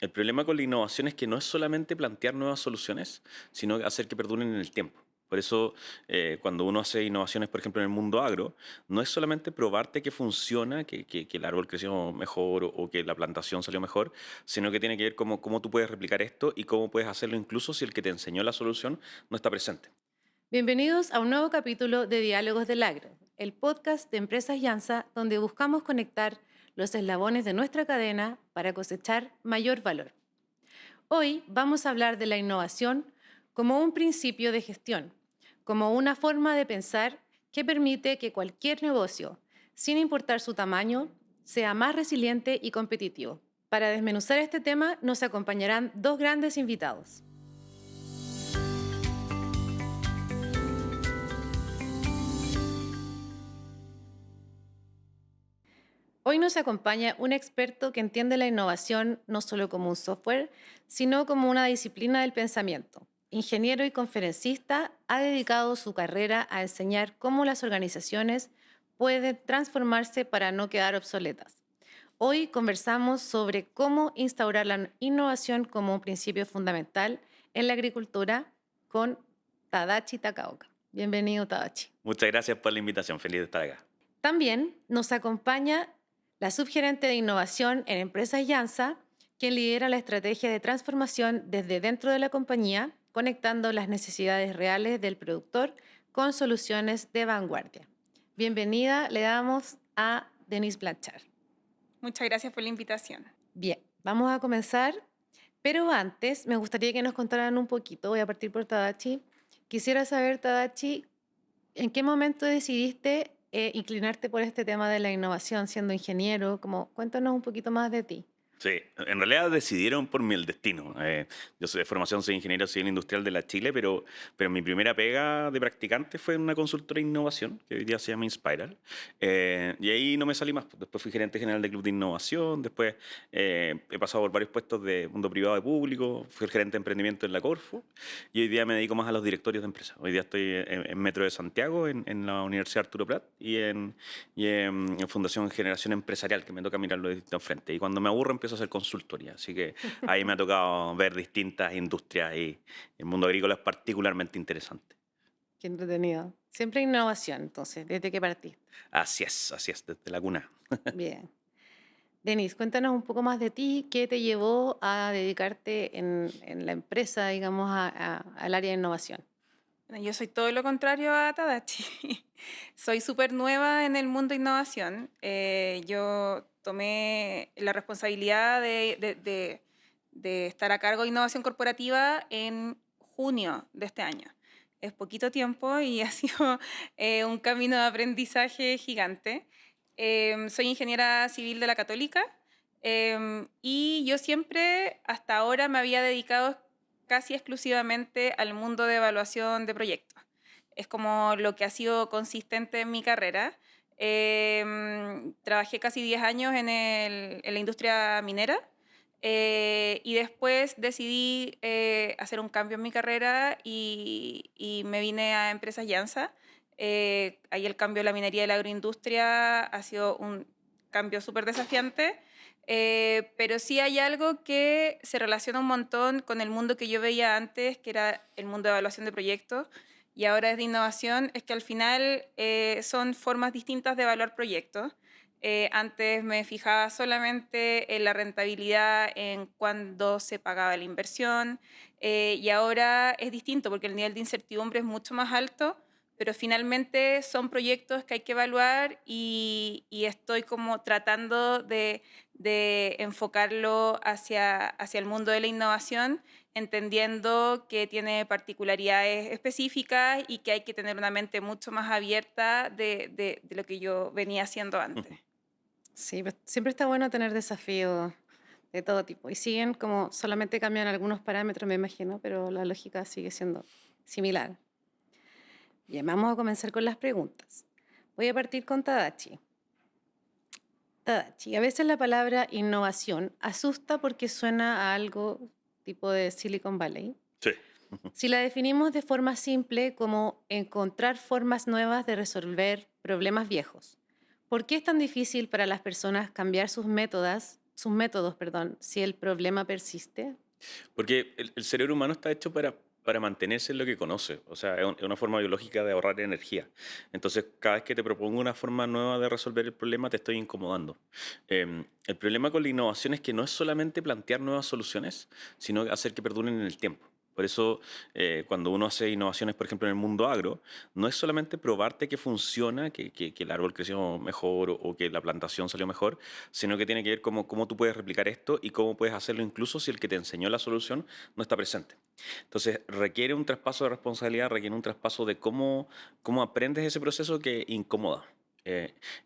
El problema con la innovación es que no es solamente plantear nuevas soluciones, sino hacer que perduren en el tiempo. Por eso, cuando uno hace innovaciones, por ejemplo, en el mundo agro, no es solamente probarte que funciona, que el árbol creció mejor o que la plantación salió mejor, sino que tiene que ver cómo tú puedes replicar esto y cómo puedes hacerlo incluso si el que te enseñó la solución no está presente. Bienvenidos a un nuevo capítulo de Diálogos del Agro, el podcast de Empresas Yansa, donde buscamos conectar los eslabones de nuestra cadena para cosechar mayor valor. Hoy vamos a hablar de la innovación como un principio de gestión, como una forma de pensar que permite que cualquier negocio, sin importar su tamaño, sea más resiliente y competitivo. Para desmenuzar este tema nos acompañarán dos grandes invitados. Hoy nos acompaña un experto que entiende la innovación no solo como un software, sino como una disciplina del pensamiento. Ingeniero y conferencista, ha dedicado su carrera a enseñar cómo las organizaciones pueden transformarse para no quedar obsoletas. Hoy conversamos sobre cómo instaurar la innovación como un principio fundamental en la agricultura con Tadachi Takaoka. Bienvenido, Tadachi. Muchas gracias por la invitación. Feliz de estar acá. También nos acompaña la subgerente de innovación en Empresas Yansa, quien lidera la estrategia de transformación desde dentro de la compañía, conectando las necesidades reales del productor con soluciones de vanguardia. Bienvenida, le damos a Denise Blanchard. Muchas gracias por la invitación. Bien, vamos a comenzar, pero antes me gustaría que nos contaran un poquito, voy a partir por Tadachi. Quisiera saber, Tadachi, ¿en qué momento decidiste inclinarte por este tema de la innovación siendo ingeniero? Como, cuéntanos un poquito más de ti. Sí, en realidad decidieron por mí el destino. Yo soy de formación, soy ingeniero civil industrial de la Chile, pero mi primera pega de practicante fue en una consultora de innovación, que hoy día se llama Inspiral. Y ahí no me salí más. Después fui gerente general de Club de Innovación, después he pasado por varios puestos de mundo privado y público, fui el gerente de emprendimiento en la Corfo, y hoy día me dedico más a los directorios de empresas. Hoy día estoy en Metro de Santiago, en la Universidad Arturo Prat, y en Fundación Generación Empresarial, que me toca mirarlo de distintos frentes. Y cuando me aburro empiezo a hacer consultoría. Así que ahí me ha tocado ver distintas industrias y el mundo agrícola es particularmente interesante. Qué entretenido. Siempre innovación, entonces, desde que partiste. Así es, desde la cuna. Bien. Denise, cuéntanos un poco más de ti, qué te llevó a dedicarte en la empresa, digamos, al área de innovación. Bueno, yo soy todo lo contrario a Tadachi. Soy súper nueva en el mundo de innovación. Yo tomé la responsabilidad de estar a cargo de innovación corporativa en junio de este año. Es poquito tiempo y ha sido un camino de aprendizaje gigante. Soy ingeniera civil de la Católica, y yo siempre hasta ahora me había dedicado casi exclusivamente al mundo de evaluación de proyectos. Es como lo que ha sido consistente en mi carrera. Trabajé casi 10 años en la industria minera, y después decidí hacer un cambio en mi carrera y me vine a Empresas Yansa. Ahí el cambio de la minería y la agroindustria ha sido un cambio súper desafiante, pero sí hay algo que se relaciona un montón con el mundo que yo veía antes, que era el mundo de evaluación de proyectos, y ahora es de innovación, es que al final son formas distintas de evaluar proyectos. Antes me fijaba solamente en la rentabilidad, en cuándo se pagaba la inversión, y ahora es distinto porque el nivel de incertidumbre es mucho más alto, pero finalmente son proyectos que hay que evaluar y estoy como tratando de enfocarlo hacia el mundo de la innovación, entendiendo que tiene particularidades específicas y que hay que tener una mente mucho más abierta de lo que yo venía haciendo antes. Sí, pues, siempre está bueno tener desafíos de todo tipo. Y siguen como, solamente cambian algunos parámetros, me imagino, pero la lógica sigue siendo similar. Bien, vamos a comenzar con las preguntas. Voy a partir con Tadachi. Tadachi, a veces la palabra innovación asusta porque suena a algo tipo de Silicon Valley. Sí. Si la definimos de forma simple como encontrar formas nuevas de resolver problemas viejos, ¿por qué es tan difícil para las personas cambiar sus sus métodos, perdón, si el problema persiste? Porque el cerebro humano está hecho para mantenerse en lo que conoce. O sea, es una forma biológica de ahorrar energía. Entonces, cada vez que te propongo una forma nueva de resolver el problema, te estoy incomodando. El problema con la innovación es que no es solamente plantear nuevas soluciones, sino hacer que perduren en el tiempo. Por eso, cuando uno hace innovaciones, por ejemplo, en el mundo agro, no es solamente probarte que funciona, que el árbol creció mejor o que la plantación salió mejor, sino que tiene que ver cómo tú puedes replicar esto y cómo puedes hacerlo incluso si el que te enseñó la solución no está presente. Entonces, requiere un traspaso de responsabilidad, requiere un traspaso de cómo aprendes ese proceso que incomoda.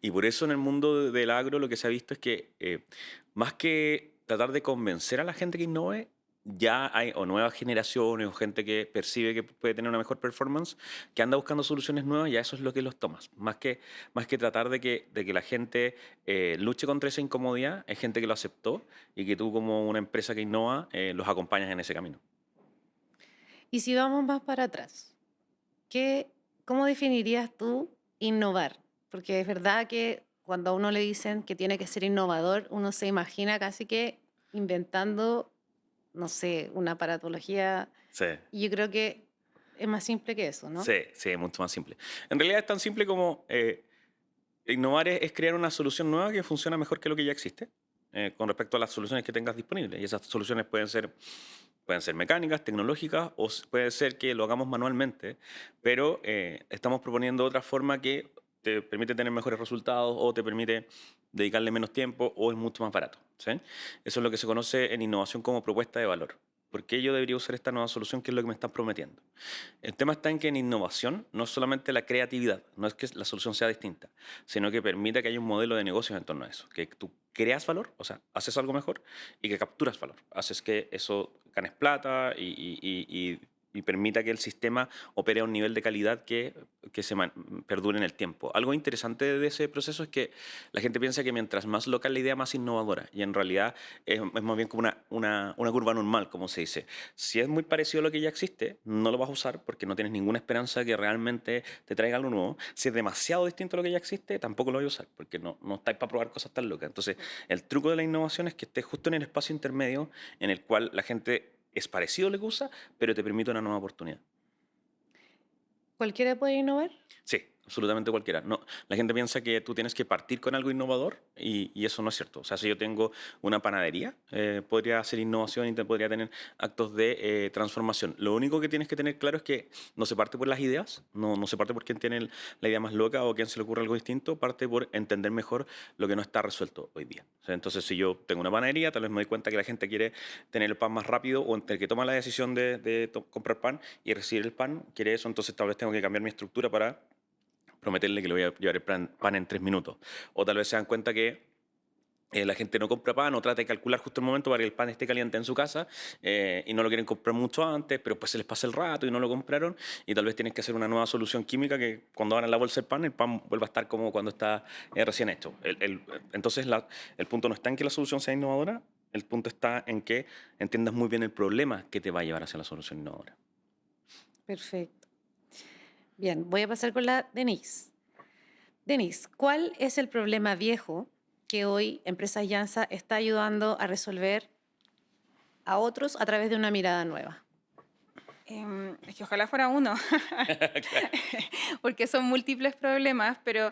Y por eso en el mundo del agro lo que se ha visto es que más que tratar de convencer a la gente que innove, ya hay o nuevas generaciones o gente que percibe que puede tener una mejor performance, que anda buscando soluciones nuevas, ya eso es lo que los tomas. Más que tratar de que la gente luche contra esa incomodidad, hay gente que lo aceptó y que tú como una empresa que innova los acompañas en ese camino. Y si vamos más para atrás, ¿qué, ¿cómo definirías tú innovar? Porque es verdad que cuando a uno le dicen que tiene que ser innovador, uno se imagina casi que inventando, no sé, una aparatología. Sí. Y yo creo que es más simple que eso, ¿no? Sí, sí, es mucho más simple. En realidad es tan simple como innovar es crear una solución nueva que funciona mejor que lo que ya existe con respecto a las soluciones que tengas disponibles. Y esas soluciones pueden ser mecánicas, tecnológicas, o puede ser que lo hagamos manualmente, pero estamos proponiendo otra forma que te permite tener mejores resultados o te permite dedicarle menos tiempo o es mucho más barato. ¿Sí? Eso es lo que se conoce en innovación como propuesta de valor. ¿Por qué yo debería usar esta nueva solución? ¿Qué es lo que me están prometiendo? El tema está en que en innovación no es solamente la creatividad, no es que la solución sea distinta, sino que permita que haya un modelo de negocios en torno a eso, que tú creas valor, o sea, haces algo mejor y que capturas valor, haces que eso ganes plata y permita que el sistema opere a un nivel de calidad que perdure en el tiempo. Algo interesante de ese proceso es que la gente piensa que mientras más local la idea, más innovadora, y en realidad es más bien como una curva normal, como se dice. Si es muy parecido a lo que ya existe, no lo vas a usar porque no tienes ninguna esperanza que realmente te traiga algo nuevo. Si es demasiado distinto a lo que ya existe, tampoco lo vas a usar porque no estáis para probar cosas tan locas. Entonces, el truco de la innovación es que estés justo en el espacio intermedio en el cual la gente es parecido a lo que usa, pero te permite una nueva oportunidad. ¿Cualquiera puede innovar? Sí, absolutamente cualquiera. No, la gente piensa que tú tienes que partir con algo innovador y eso no es cierto. O sea, si yo tengo una panadería, podría hacer innovación y podría tener actos de transformación. Lo único que tienes que tener claro es que no se parte por las ideas, no se parte por quién tiene la idea más loca o quién se le ocurre algo distinto, parte por entender mejor lo que no está resuelto hoy día. O sea, entonces, si yo tengo una panadería, tal vez me doy cuenta que la gente quiere tener el pan más rápido o entre el que toma la decisión de comprar pan y recibir el pan, quiere eso, entonces tal vez tengo que cambiar mi estructura para prometerle que le voy a llevar el pan en 3 minutos. O tal vez se dan cuenta que la gente no compra pan o trata de calcular justo el momento para que el pan esté caliente en su casa y no lo quieren comprar mucho antes, pero pues se les pasa el rato y no lo compraron y tal vez tienen que hacer una nueva solución química que cuando abran la bolsa del pan, el pan vuelva a estar como cuando está recién hecho. Entonces el punto no está en que la solución sea innovadora, el punto está en que entiendas muy bien el problema que te va a llevar hacia la solución innovadora. Perfecto. Bien, voy a pasar con la Denise. Denise, ¿cuál es el problema viejo que hoy Empresas Llanza está ayudando a resolver a otros a través de una mirada nueva? Es que ojalá fuera uno, porque son múltiples problemas, pero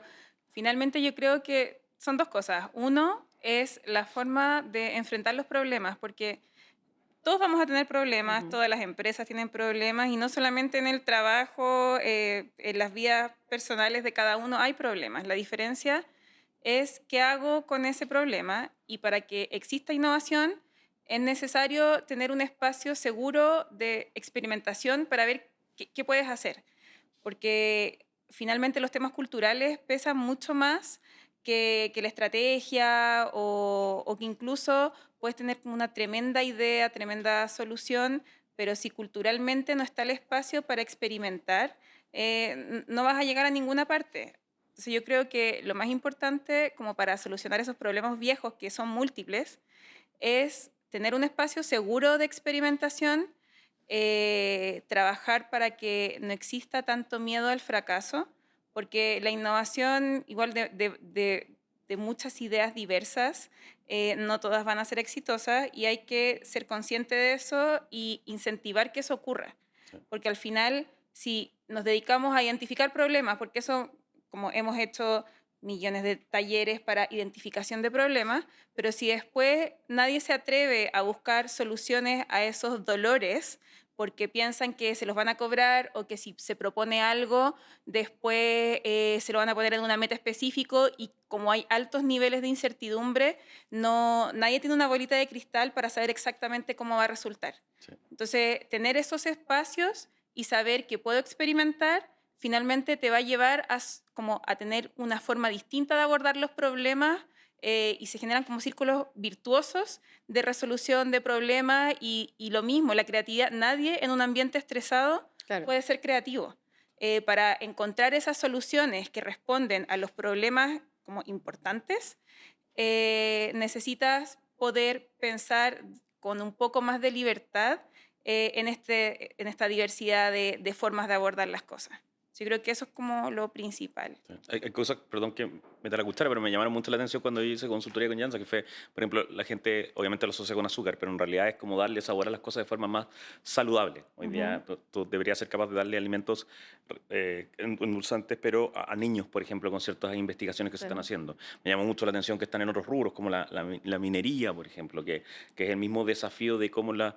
finalmente yo creo que son dos cosas. Uno es la forma de enfrentar los problemas, porque todos vamos a tener problemas, Ujú. todas las empresas tienen problemas y no solamente en el trabajo, en las vidas personales de cada uno hay problemas. La diferencia es qué hago con ese problema y para que exista innovación es necesario tener un espacio seguro de experimentación para ver qué puedes hacer, porque finalmente los temas culturales pesan mucho más que la estrategia o que incluso puedes tener como una tremenda idea, tremenda solución, pero si culturalmente no está el espacio para experimentar, no vas a llegar a ninguna parte. Entonces yo creo que lo más importante como para solucionar esos problemas viejos que son múltiples es tener un espacio seguro de experimentación, trabajar para que no exista tanto miedo al fracaso, porque la innovación, igual de muchas ideas diversas, no todas van a ser exitosas y hay que ser consciente de eso y incentivar que eso ocurra. Sí. Porque al final, si nos dedicamos a identificar problemas, porque eso, como hemos hecho millones de talleres para identificación de problemas, pero si después nadie se atreve a buscar soluciones a esos dolores porque piensan que se los van a cobrar o que si se propone algo, después se lo van a poner en una meta específico y como hay altos niveles de incertidumbre, no, nadie tiene una bolita de cristal para saber exactamente cómo va a resultar. Sí. Entonces, tener esos espacios y saber que puedo experimentar finalmente te va a llevar como a tener una forma distinta de abordar los problemas y se generan como círculos virtuosos de resolución de problemas y lo mismo, la creatividad. Nadie en un ambiente estresado Claro. puede ser creativo. Para encontrar esas soluciones que responden a los problemas como importantes, necesitas poder pensar con un poco más de libertad en esta diversidad de formas de abordar las cosas. Yo creo que eso es como lo principal. Sí. Hay cosas, perdón que meta la cuchara, pero me llamaron mucho la atención cuando yo hice consultoría con Janssen, que fue, por ejemplo, la gente obviamente lo asocia con azúcar, pero en realidad es como darle sabor a las cosas de forma más saludable. Hoy Ujú. día tú deberías ser capaz de darle alimentos endulzantes, pero a niños, por ejemplo, con ciertas investigaciones que se están Claro. haciendo. Me llamó mucho la atención que están en otros rubros, como la minería, por ejemplo, que es el mismo desafío de cómo las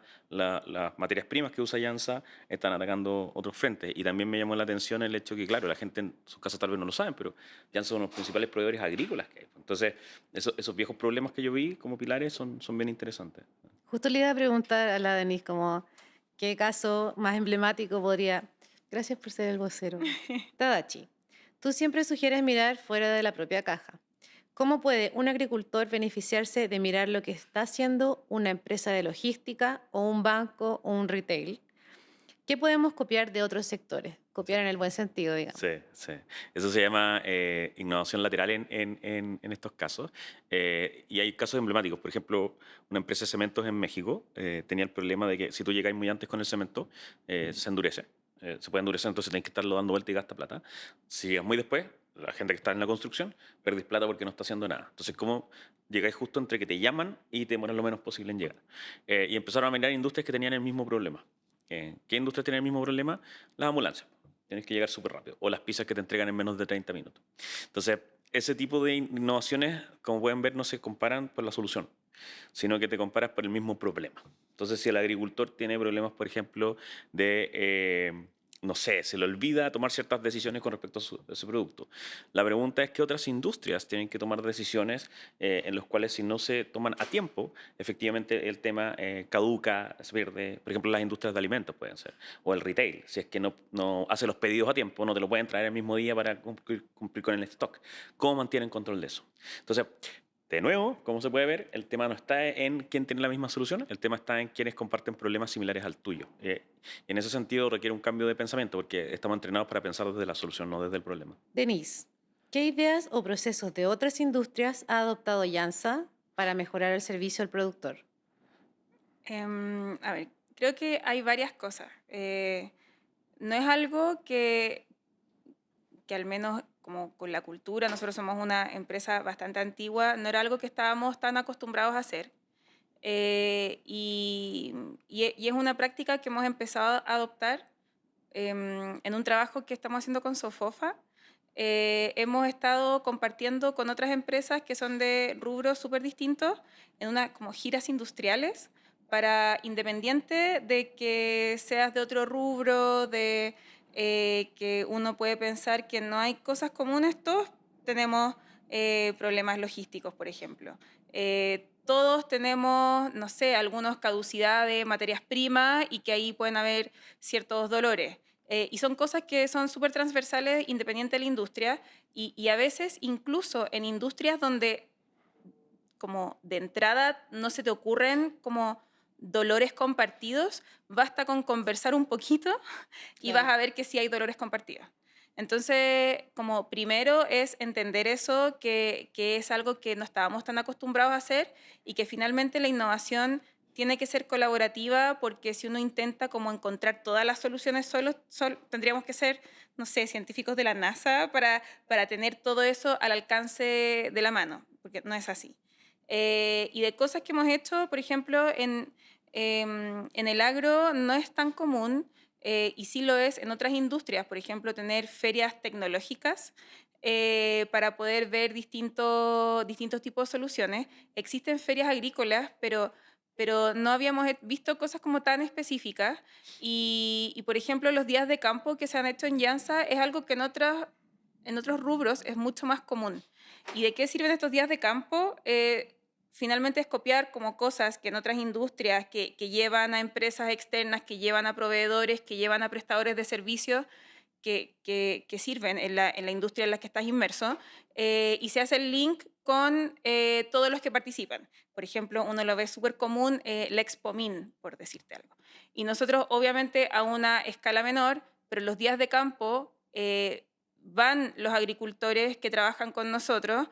materias primas que usa Janssen están atacando otros frentes. Y también me llamó la atención el hecho que, claro, la gente en sus casas tal vez no lo saben, pero ya son los principales proveedores agrícolas que hay. Entonces, esos viejos problemas que yo vi como pilares son bien interesantes. Justo le iba a preguntar a la Denise como qué caso más emblemático podría... Gracias por ser el vocero. Tadachi, tú siempre sugieres mirar fuera de la propia caja. ¿Cómo puede un agricultor beneficiarse de mirar lo que está haciendo una empresa de logística o un banco o un retail? ¿Qué podemos copiar de otros sectores? Copiar en el buen sentido, digamos. Sí, sí. Eso se llama innovación lateral en estos casos. Y hay casos emblemáticos. Por ejemplo, una empresa de cementos en México tenía el problema de que si tú llegáis muy antes con el cemento, se endurece. Se puede endurecer, entonces tenés que estarlo dando vuelta y gasta plata. Si llegas muy después, la gente que está en la construcción, perdís plata porque no está haciendo nada. Entonces, ¿cómo llegáis justo entre que te llaman y te demoras lo menos posible en llegar? Y empezaron a mirar industrias que tenían el mismo problema. ¿Qué industrias tienen el mismo problema? Las ambulancias. Tienes que llegar súper rápido. O las pizzas que te entregan en menos de 30 minutos. Entonces, ese tipo de innovaciones, como pueden ver, no se comparan por la solución, sino que te comparas por el mismo problema. Entonces, si el agricultor tiene problemas, por ejemplo, no sé, se le olvida tomar ciertas decisiones con respecto a ese producto. La pregunta es qué otras industrias tienen que tomar decisiones en las cuales si no se toman a tiempo, efectivamente el tema caduca, se pierde. Por ejemplo, las industrias de alimentos pueden ser, o el retail, si es que no hace los pedidos a tiempo, no te lo pueden traer el mismo día para cumplir con el stock. ¿Cómo mantienen control de eso? Entonces, de nuevo, como se puede ver, el tema no está en quién tiene la misma solución, el tema está en quienes comparten problemas similares al tuyo. En ese sentido requiere un cambio de pensamiento porque estamos entrenados para pensar desde la solución, no desde el problema. Denise, ¿qué ideas o procesos de otras industrias ha adoptado Yansa para mejorar el servicio al productor? A ver, creo que hay varias cosas. No es algo que al menos como con la cultura, nosotros somos una empresa bastante antigua, no era algo que estábamos tan acostumbrados a hacer. Y es una práctica que hemos empezado a adoptar en un trabajo que estamos haciendo con Sofofa. Hemos estado compartiendo con otras empresas que son de rubros súper distintos en una como giras industriales para independiente de que seas de otro rubro, de que uno puede pensar que no hay cosas comunes, todos tenemos problemas logísticos, por ejemplo. Todos tenemos, no sé, algunos caducidad de materias primas y que ahí pueden haber ciertos dolores. Y son cosas que son súper transversales independiente de la industria y a veces incluso en industrias donde como de entrada no se te ocurren como dolores compartidos, basta con conversar un poquito y vas Claro. a ver que sí hay dolores compartidos. Entonces, como primero es entender eso, que es algo que no estábamos tan acostumbrados a hacer y que finalmente la innovación tiene que ser colaborativa porque si uno intenta como encontrar todas las soluciones solo, tendríamos que ser, no sé, científicos de la NASA para tener todo eso al alcance de la mano, porque no es así. Y de cosas que hemos hecho, por ejemplo, en el agro no es tan común, y sí lo es en otras industrias, por ejemplo, tener ferias tecnológicas para poder ver distintos tipos de soluciones. Existen ferias agrícolas, pero no habíamos visto cosas como tan específicas. Por ejemplo, los días de campo que se han hecho en Llanza es algo que en otros rubros es mucho más común. ¿Y de qué sirven estos días de campo? Finalmente es copiar como cosas que en otras industrias que llevan a empresas externas, que llevan a proveedores, que llevan a prestadores de servicios, que sirven en la industria en la que estás inmerso, y se hace el link con todos los que participan. Por ejemplo, uno lo ve súper común, la Expomin, por decirte algo. Y nosotros, obviamente, a una escala menor, pero los días de campo van los agricultores que trabajan con nosotros,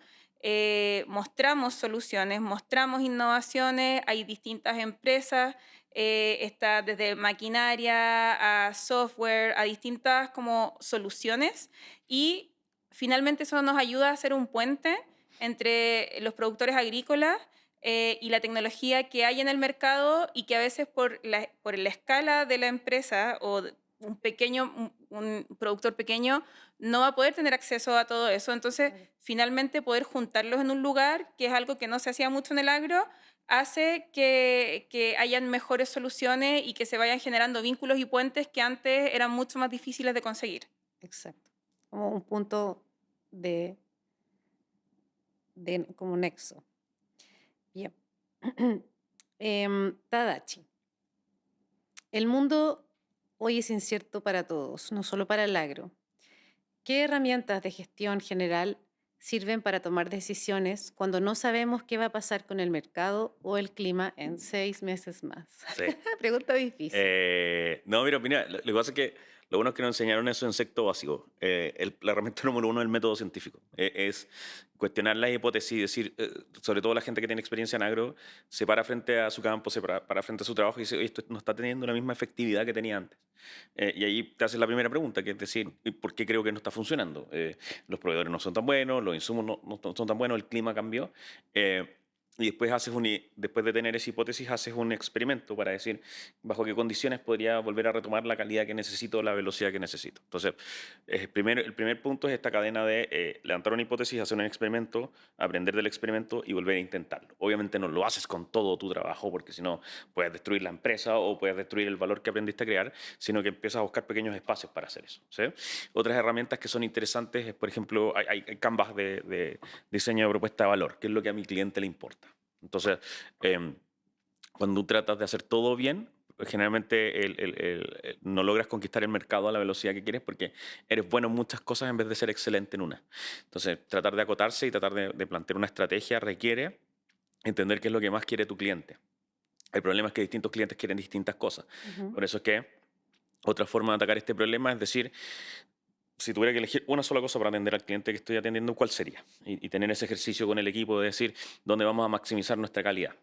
mostramos soluciones, mostramos innovaciones, hay distintas empresas, está desde maquinaria a software, a distintas como soluciones, y finalmente eso nos ayuda a hacer un puente entre los productores agrícolas y la tecnología que hay en el mercado, y que a veces por la escala de la empresa o un productor pequeño no va a poder tener acceso a todo eso. Entonces, Claro. finalmente poder juntarlos en un lugar, que es algo que no se hacía mucho en el agro, hace que hayan mejores soluciones y que se vayan generando vínculos y puentes que antes eran mucho más difíciles de conseguir. Exacto. Como un punto de, como nexo. Bien. Tadachi. El mundo hoy es incierto para todos, no solo para el agro. ¿Qué herramientas de gestión general sirven para tomar decisiones cuando no sabemos qué va a pasar con el mercado o el clima en 6 meses más? Sí. Pregunta difícil. No, mira, lo que pasa es que lo bueno es que nos enseñaron eso en sexto básico. La herramienta número uno es el método científico. Es cuestionar las hipótesis y decir, sobre todo la gente que tiene experiencia en agro, se para frente a su campo, para frente a su trabajo y dice: "Oye, esto no está teniendo la misma efectividad que tenía antes". Y ahí te haces la primera pregunta, que es decir, ¿y por qué creo que no está funcionando? Los proveedores no son tan buenos, los insumos no son tan buenos, el clima cambió. Eh, y después después de tener esa hipótesis, haces un experimento para decir bajo qué condiciones podría volver a retomar la calidad que necesito, la velocidad que necesito. Entonces, el primer punto es esta cadena de levantar una hipótesis, hacer un experimento, aprender del experimento y volver a intentarlo. Obviamente no lo haces con todo tu trabajo, porque si no puedes destruir la empresa o puedes destruir el valor que aprendiste a crear, sino que empiezas a buscar pequeños espacios para hacer eso. ¿Sí? Otras herramientas que son interesantes es, por ejemplo, hay canvas de diseño de propuesta de valor, que es lo que a mi cliente le importa. Entonces, cuando tú tratas de hacer todo bien, pues, generalmente no logras conquistar el mercado a la velocidad que quieres, porque eres bueno en muchas cosas en vez de ser excelente en una. Entonces, tratar de acotarse y tratar de plantear una estrategia requiere entender qué es lo que más quiere tu cliente. El problema es que distintos clientes quieren distintas cosas. Ujú. Por eso es que otra forma de atacar este problema es decir, si tuviera que elegir una sola cosa para atender al cliente que estoy atendiendo, ¿cuál sería? Y tener ese ejercicio con el equipo de decir dónde vamos a maximizar nuestra calidad.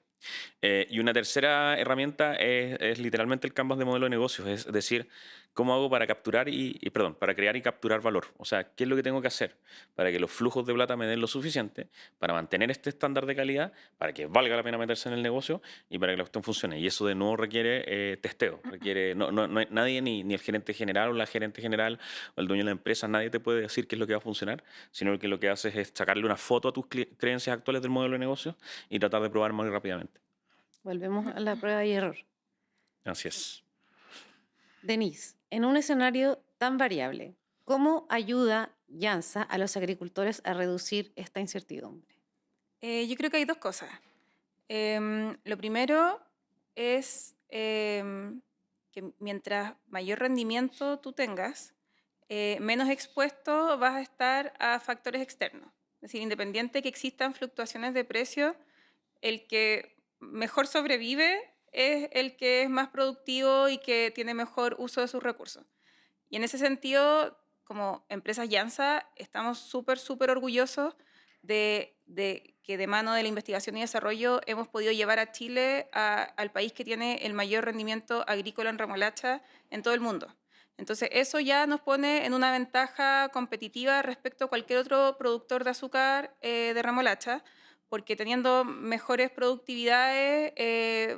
Y una tercera herramienta es literalmente el canvas de modelo de negocios, es decir, cómo hago para capturar perdón, para crear y capturar valor. O sea, qué es lo que tengo que hacer para que los flujos de plata me den lo suficiente para mantener este estándar de calidad, para que valga la pena meterse en el negocio y para que la cuestión funcione. Y eso de nuevo requiere testeo, requiere, no hay nadie, ni el gerente general o la gerente general o el dueño de la empresa, nadie te puede decir qué es lo que va a funcionar, sino que lo que haces es sacarle una foto a tus creencias actuales del modelo de negocio y tratar de probar muy rápidamente. Volvemos a la prueba y error. Así es. Denise, en un escenario tan variable, ¿cómo ayuda Yansa a los agricultores a reducir esta incertidumbre? Yo creo que hay dos cosas. Lo primero es que mientras mayor rendimiento tú tengas, menos expuesto vas a estar a factores externos. Es decir, independiente que existan fluctuaciones de precio, el que mejor sobrevive es el que es más productivo y que tiene mejor uso de sus recursos. Y en ese sentido, como empresas Yansa, estamos súper, súper orgullosos de que de mano de la investigación y desarrollo hemos podido llevar a Chile al país que tiene el mayor rendimiento agrícola en remolacha en todo el mundo. Entonces, eso ya nos pone en una ventaja competitiva respecto a cualquier otro productor de azúcar de remolacha, porque teniendo mejores productividades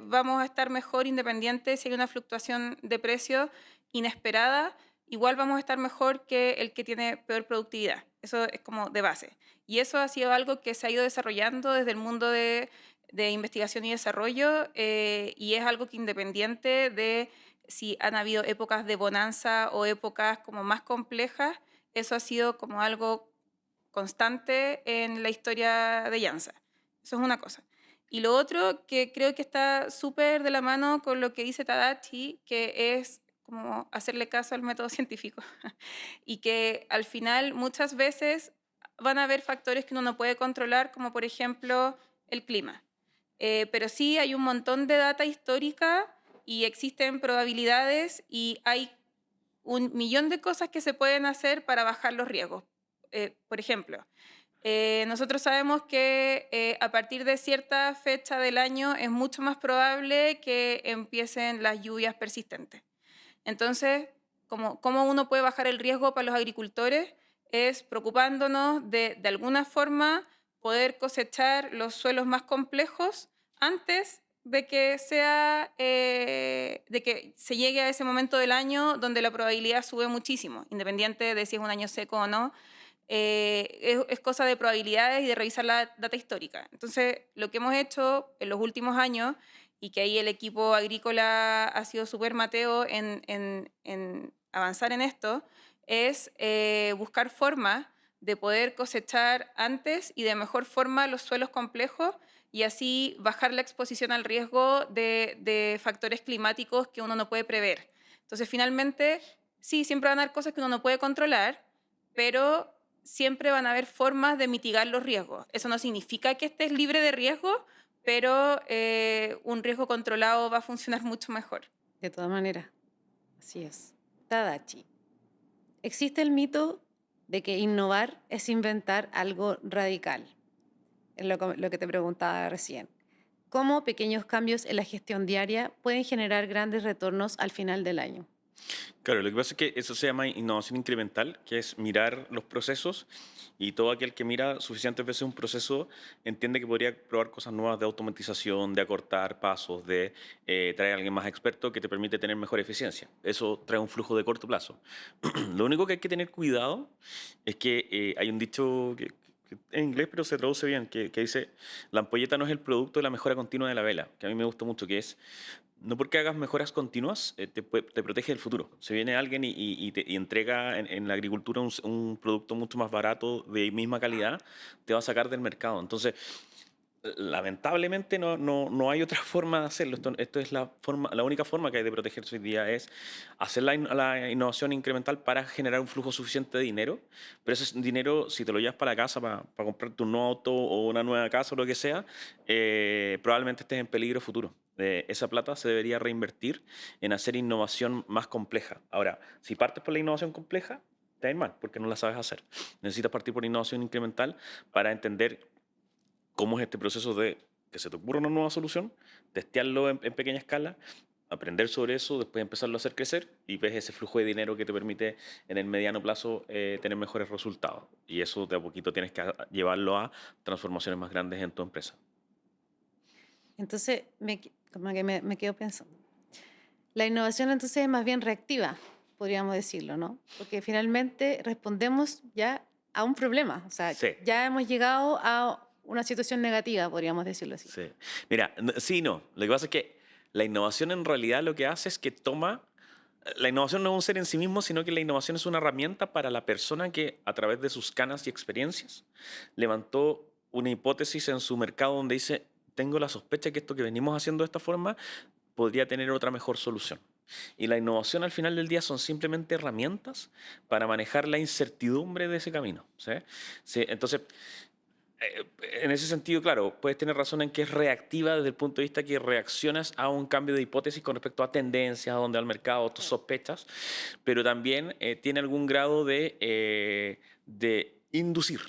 vamos a estar mejor independiente si hay una fluctuación de precios inesperada, igual vamos a estar mejor que el que tiene peor productividad. Eso es como de base. Y eso ha sido algo que se ha ido desarrollando desde el mundo de investigación y desarrollo y es algo que independiente de si han habido épocas de bonanza o épocas como más complejas, eso ha sido como algo constante en la historia de Janssa. Eso es una cosa. Y lo otro que creo que está súper de la mano con lo que dice Tadachi, que es como hacerle caso al método científico y que al final muchas veces van a haber factores que uno no puede controlar, como por ejemplo el clima. Pero sí hay un montón de data histórica y existen probabilidades y hay un millón de cosas que se pueden hacer para bajar los riesgos. Por ejemplo, nosotros sabemos que a partir de cierta fecha del año es mucho más probable que empiecen las lluvias persistentes. Entonces, ¿cómo uno puede bajar el riesgo para los agricultores? Es preocupándonos de alguna forma poder cosechar los suelos más complejos antes de que de que se llegue a ese momento del año donde la probabilidad sube muchísimo, independiente de si es un año seco o no. Es cosa de probabilidades y de revisar la data histórica. Entonces, lo que hemos hecho en los últimos años, y que ahí el equipo agrícola ha sido súper mateo en avanzar en esto, es buscar formas de poder cosechar antes y de mejor forma los suelos complejos y así bajar la exposición al riesgo de factores climáticos que uno no puede prever. Entonces, finalmente, sí, siempre van a haber cosas que uno no puede controlar, pero siempre van a haber formas de mitigar los riesgos. Eso no significa que estés libre de riesgo, pero un riesgo controlado va a funcionar mucho mejor. De todas maneras, así es. Tadachi. Existe el mito de que innovar es inventar algo radical. Es lo que te preguntaba recién. ¿Cómo pequeños cambios en la gestión diaria pueden generar grandes retornos al final del año? Claro, lo que pasa es que eso se llama innovación incremental, que es mirar los procesos y todo aquel que mira suficientes veces un proceso entiende que podría probar cosas nuevas de automatización, de acortar pasos, de traer a alguien más experto que te permite tener mejor eficiencia. Eso trae un flujo de corto plazo. Lo único que hay que tener cuidado es que hay un dicho que en inglés, pero se traduce bien, que dice, la ampolleta no es el producto de la mejora continua de la vela, que a mí me gusta mucho, que es no porque hagas mejoras continuas, te protege del futuro. Si viene alguien y entrega en la agricultura un producto mucho más barato, de misma calidad, te va a sacar del mercado. Entonces, lamentablemente no hay otra forma de hacerlo. Esto es la única forma que hay de protegerse hoy día es hacer la innovación incremental para generar un flujo suficiente de dinero. Pero ese dinero, si te lo llevas para la casa, para comprarte un nuevo auto o una nueva casa o lo que sea, probablemente estés en peligro futuro. Esa plata se debería reinvertir en hacer innovación más compleja. Ahora, si partes por la innovación compleja, te va a ir mal porque no la sabes hacer. Necesitas partir por innovación incremental para entender cómo es este proceso de que se te ocurra una nueva solución, testearlo en pequeña escala, aprender sobre eso, después empezarlo a hacer crecer y ves ese flujo de dinero que te permite en el mediano plazo tener mejores resultados. Y eso de a poquito tienes que llevarlo a transformaciones más grandes en tu empresa. Entonces, como que me quedo pensando. La innovación entonces es más bien reactiva, podríamos decirlo, ¿no? Porque finalmente respondemos ya a un problema. O sea, Sí. ya hemos llegado a una situación negativa, podríamos decirlo así. Sí. Mira, sí y no. Lo que pasa es que la innovación en realidad lo que hace es que la innovación no es un ser en sí mismo, sino que la innovación es una herramienta para la persona que a través de sus canas y experiencias levantó una hipótesis en su mercado donde dice, tengo la sospecha que esto que venimos haciendo de esta forma podría tener otra mejor solución. Y la innovación al final del día son simplemente herramientas para manejar la incertidumbre de ese camino. ¿Sí? Sí, entonces, en ese sentido, claro, puedes tener razón en que es reactiva desde el punto de vista que reaccionas a un cambio de hipótesis con respecto a tendencias, a dónde va el mercado, tus sospechas, pero también tiene algún grado de inducir,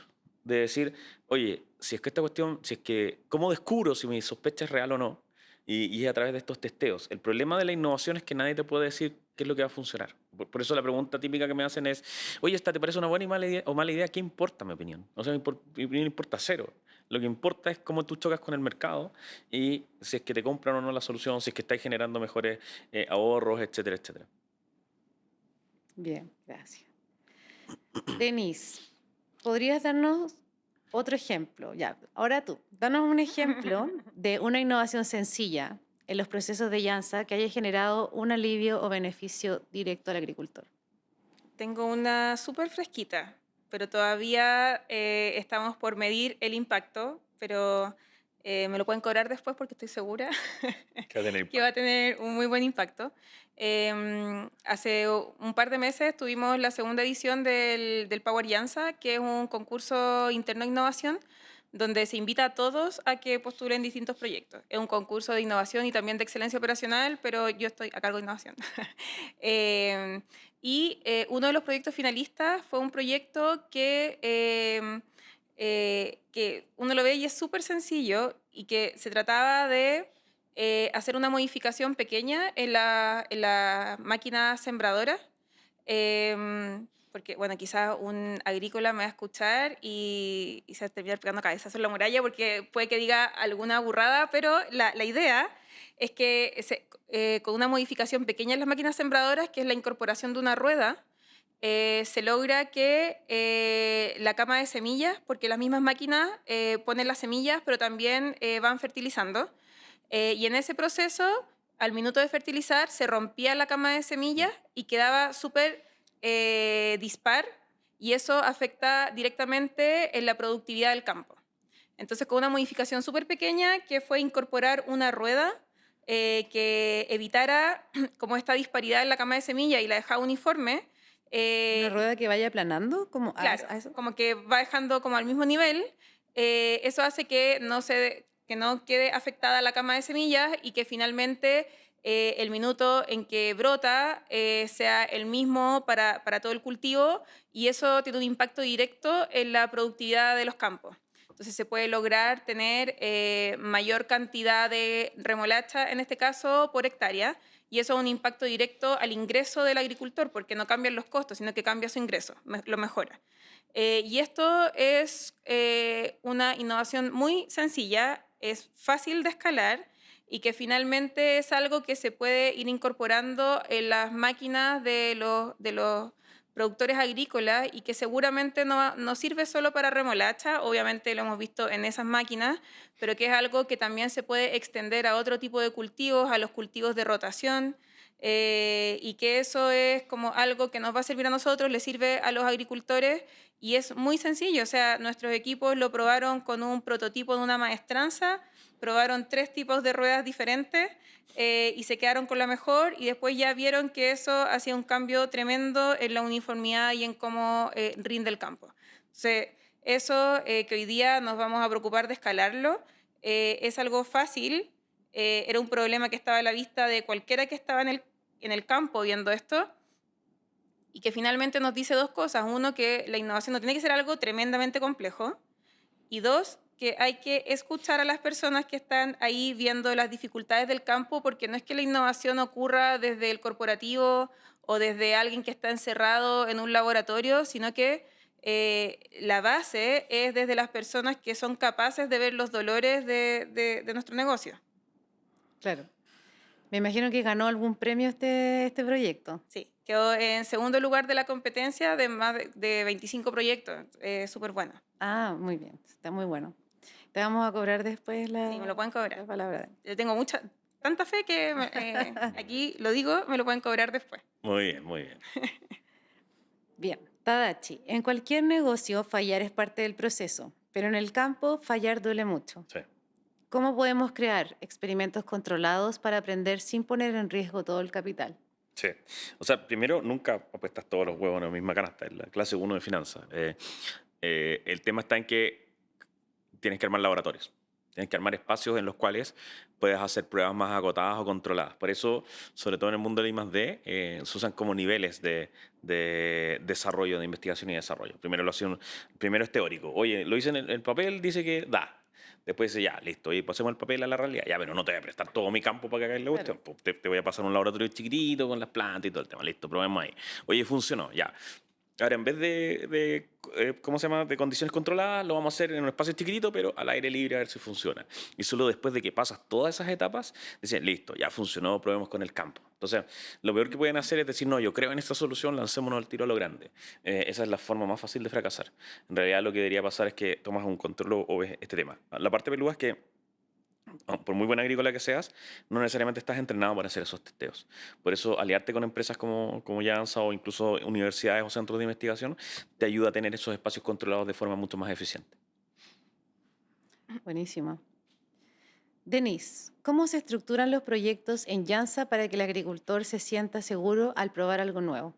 de decir, oye, si es que esta cuestión, si es que, ¿cómo descubro si mi sospecha es real o no? y es a través de estos testeos. El problema de la innovación es que nadie te puede decir qué es lo que va a funcionar. Por eso la pregunta típica que me hacen es, oye, ¿esta te parece una buena y mala idea, o mala idea? ¿Qué importa mi opinión? O sea, mi opinión importa cero. Lo que importa es cómo tú chocas con el mercado y si es que te compran o no la solución, si es que estáis generando mejores ahorros, etcétera, etcétera. Bien, gracias. Denise, ¿podrías darnos otro ejemplo? Ya, ahora tú, danos un ejemplo de una innovación sencilla en los procesos de llanza que haya generado un alivio o beneficio directo al agricultor. Tengo una súper fresquita, pero todavía estamos por medir el impacto, pero me lo pueden cobrar después porque estoy segura Que va a tener que va a impacto. tener un muy buen impacto. Hace un par de meses tuvimos la segunda edición del Power Llanza, que es un concurso interno de innovación donde se invita a todos a que postulen distintos proyectos. Es un concurso de innovación y también de excelencia operacional, pero yo estoy a cargo de innovación. Em, Uno de los proyectos finalistas fue un proyecto que uno lo ve y es súper sencillo y que se trataba de hacer una modificación pequeña en la máquina sembradora. Porque, bueno, quizás un agrícola me va a escuchar y se va a terminar pegando cabezazos en la muralla porque puede que diga alguna burrada, pero la idea es que con una modificación pequeña en las máquinas sembradoras, que es la incorporación de una rueda, se logra que la cama de semillas, porque las mismas máquinas ponen las semillas, pero también van fertilizando. Y en ese proceso, al minuto de fertilizar, se rompía la cama de semillas y quedaba súper dispar, y eso afecta directamente en la productividad del campo. Entonces, con una modificación súper pequeña, que fue incorporar una rueda que evitara como esta disparidad en la cama de semilla y la dejaba uniforme. ¿Una rueda que vaya aplanando? ¿Como Claro, a eso? como que va dejando como al mismo nivel. Eso hace que que no quede afectada la cama de semillas y que finalmente el minuto en que brota sea el mismo para todo el cultivo, y eso tiene un impacto directo en la productividad de los campos. Entonces se puede lograr tener mayor cantidad de remolacha, en este caso, por hectárea, y eso es un impacto directo al ingreso del agricultor, porque no cambian los costos, sino que cambia su ingreso, lo mejora. Y esto es una innovación muy sencilla, es fácil de escalar y que finalmente es algo que se puede ir incorporando en las máquinas de los productores agrícolas, y que seguramente no sirve solo para remolacha, obviamente lo hemos visto en esas máquinas, pero que es algo que también se puede extender a otro tipo de cultivos, a los cultivos de rotación, y que eso es como algo que nos va a servir a nosotros, le sirve a los agricultores, y es muy sencillo. O sea, nuestros equipos lo probaron con un prototipo de una maestranza, probaron 3 tipos de ruedas diferentes y se quedaron con la mejor, y después ya vieron que eso hacía un cambio tremendo en la uniformidad y en cómo rinde el campo. Entonces, eso que hoy día nos vamos a preocupar de escalarlo, es algo fácil. Era un problema que estaba a la vista de cualquiera que estaba en el campo viendo esto, y que finalmente nos dice 2 cosas. Uno, que la innovación no tiene que ser algo tremendamente complejo, y 2, que hay que escuchar a las personas que están ahí viendo las dificultades del campo, porque no es que la innovación ocurra desde el corporativo o desde alguien que está encerrado en un laboratorio, sino que la base es desde las personas que son capaces de ver los dolores de nuestro negocio. Claro. Me imagino que ganó algún premio este proyecto. Sí, quedó en segundo lugar de la competencia de más de 25 proyectos. Súper bueno. Ah, muy bien, está muy bueno. Te vamos a cobrar después Sí, me lo pueden cobrar. la palabra. Yo tengo tanta fe que aquí lo digo, me lo pueden cobrar después. Muy bien, muy bien. Bien, Tadachi, en cualquier negocio fallar es parte del proceso, pero en el campo fallar duele mucho. Sí. ¿Cómo podemos crear experimentos controlados para aprender sin poner en riesgo todo el capital? Sí. O sea, primero, nunca apuestas todos los huevos en la misma canasta, en la clase 1 de finanzas. El tema está en que tienes que armar laboratorios. Tienes que armar espacios en los cuales puedes hacer pruebas más acotadas o controladas. Por eso, sobre todo en el mundo del I+D, se usan como niveles de desarrollo, de investigación y desarrollo. Primero es teórico. Oye, lo hice en el papel, dice que da. Después dice, ya, listo, y pasemos el papel a la realidad. Ya, pero no te voy a prestar todo mi campo para que hagas la Claro. cuestión. Pues te voy a pasar un laboratorio chiquitito con las plantas y todo el tema. Listo, probemos ahí. Oye, funcionó, ya. Ahora, en vez ¿cómo se llama? De condiciones controladas, lo vamos a hacer en un espacio chiquitito, pero al aire libre a ver si funciona. Y solo después de que pasas todas esas etapas, dicen, listo, ya funcionó, probemos con el campo. Entonces, lo peor que pueden hacer es decir, no, yo creo en esta solución, lancémonos al tiro a lo grande. Esa es la forma más fácil de fracasar. En realidad, lo que debería pasar es que tomas un control o ves este tema. La parte peluda es que por muy buena agrícola que seas, no necesariamente estás entrenado para hacer esos testeos. Por eso, aliarte con empresas como Janssen o incluso universidades o centros de investigación te ayuda a tener esos espacios controlados de forma mucho más eficiente. Buenísimo. Denise, ¿cómo se estructuran los proyectos en Jansa para que el agricultor se sienta seguro al probar algo nuevo?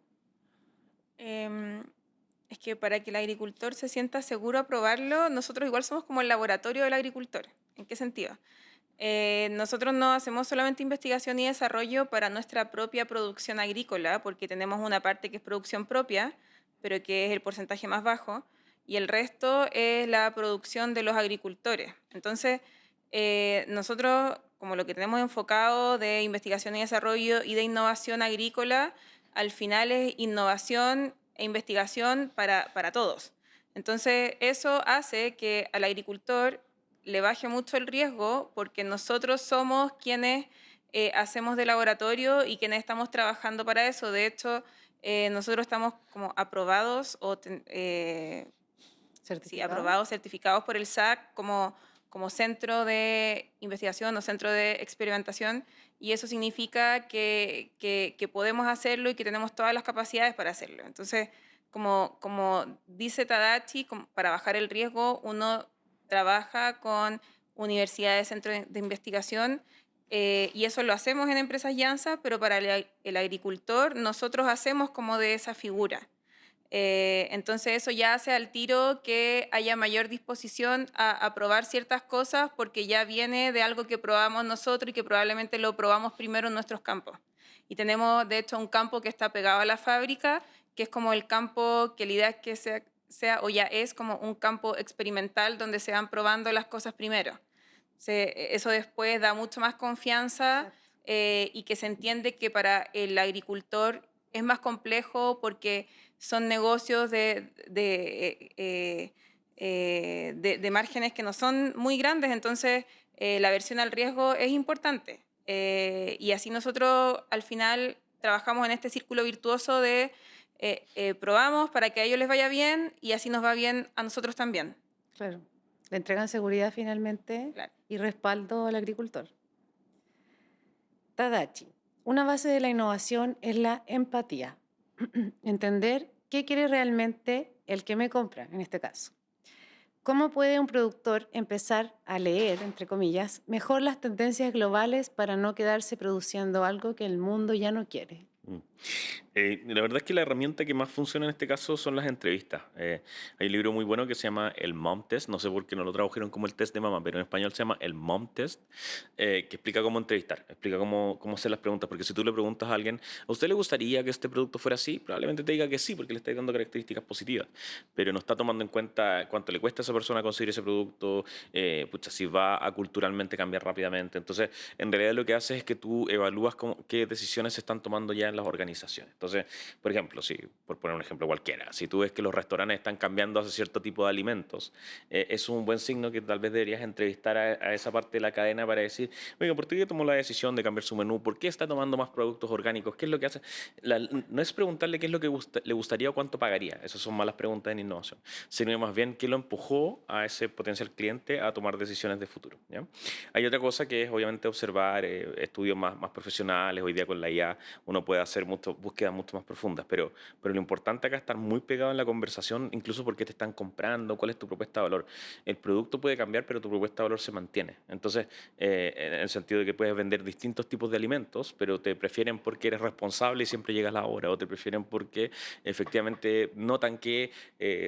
Em, es que para que el agricultor se sienta seguro a probarlo, nosotros igual somos como el laboratorio del agricultor. ¿En qué sentido? Nosotros no hacemos solamente investigación y desarrollo para nuestra propia producción agrícola, porque tenemos una parte que es producción propia, pero que es el porcentaje más bajo, y el resto es la producción de los agricultores. Entonces, nosotros, como lo que tenemos enfocado de investigación y desarrollo y de innovación agrícola, al final es innovación e investigación para todos. Entonces, eso hace que al agricultor le baje mucho el riesgo porque nosotros somos quienes hacemos de laboratorio y quienes estamos trabajando para eso. De hecho, nosotros estamos como aprobados sí, ¿Certificado? aprobados, certificados por el SAC como centro de investigación o centro de experimentación, y eso significa que podemos hacerlo y que tenemos todas las capacidades para hacerlo. Entonces, como dice Tadachi, para bajar el riesgo, uno trabaja con universidades, centros de investigación, y eso lo hacemos en Empresas Jansa, pero para el agricultor nosotros hacemos como de esa figura. Entonces eso ya hace al tiro que haya mayor disposición a probar ciertas cosas porque ya viene de algo que probamos nosotros y que probablemente lo probamos primero en nuestros campos. Y tenemos de hecho un campo que está pegado a la fábrica, que es como el campo que la idea es que sea o ya es como un campo experimental donde se van probando las cosas primero. Eso después da mucho más confianza y que se entiende que para el agricultor es más complejo porque son negocios de márgenes que no son muy grandes, entonces la aversión al riesgo es importante. Y así nosotros al final trabajamos en este círculo virtuoso de probamos para que a ellos les vaya bien y así nos va bien a nosotros también. Claro. Le entregan seguridad finalmente Claro. y respaldo al agricultor. Tadachi, una base de la innovación es la empatía. Entender qué quiere realmente el que me compra, en este caso. ¿Cómo puede un productor empezar a leer, entre comillas, mejor las tendencias globales para no quedarse produciendo algo que el mundo ya no quiere? Mm. La verdad es que la herramienta que más funciona en este caso son las entrevistas. Hay un libro muy bueno que se llama El Mom Test, no sé por qué no lo tradujeron como el test de mamá, pero en español se llama El Mom Test, que explica cómo entrevistar, explica cómo hacer las preguntas, porque si tú le preguntas a alguien, ¿a usted le gustaría que este producto fuera así? Probablemente te diga que sí, porque le está dando características positivas, pero no está tomando en cuenta cuánto le cuesta a esa persona conseguir ese producto, pucha, si va a culturalmente cambiar rápidamente. Entonces, en realidad lo que haces es que tú evalúas qué decisiones se están tomando ya en las organizaciones. Entonces, por ejemplo, si, por poner un ejemplo cualquiera, si tú ves que los restaurantes están cambiando hacia cierto tipo de alimentos, es un buen signo que tal vez deberías entrevistar a esa parte de la cadena para decir, oiga, ¿por qué tomó la decisión de cambiar su menú? ¿Por qué está tomando más productos orgánicos? ¿Qué es lo que hace? No es preguntarle qué es lo que le gustaría o cuánto pagaría. Esas son malas preguntas en innovación. Sino más bien qué lo empujó a ese potencial cliente a tomar decisiones de futuro. ¿Ya? Hay otra cosa que es obviamente observar estudios más profesionales. Hoy día con la IA uno puede hacer búsquedas mucho más profundas, pero lo importante acá es estar muy pegado en la conversación, incluso porque te están comprando, cuál es tu propuesta de valor. El producto puede cambiar, pero tu propuesta de valor se mantiene. Entonces, en el sentido de que puedes vender distintos tipos de alimentos, pero te prefieren porque eres responsable y siempre llegas a la hora, o te prefieren porque efectivamente notan que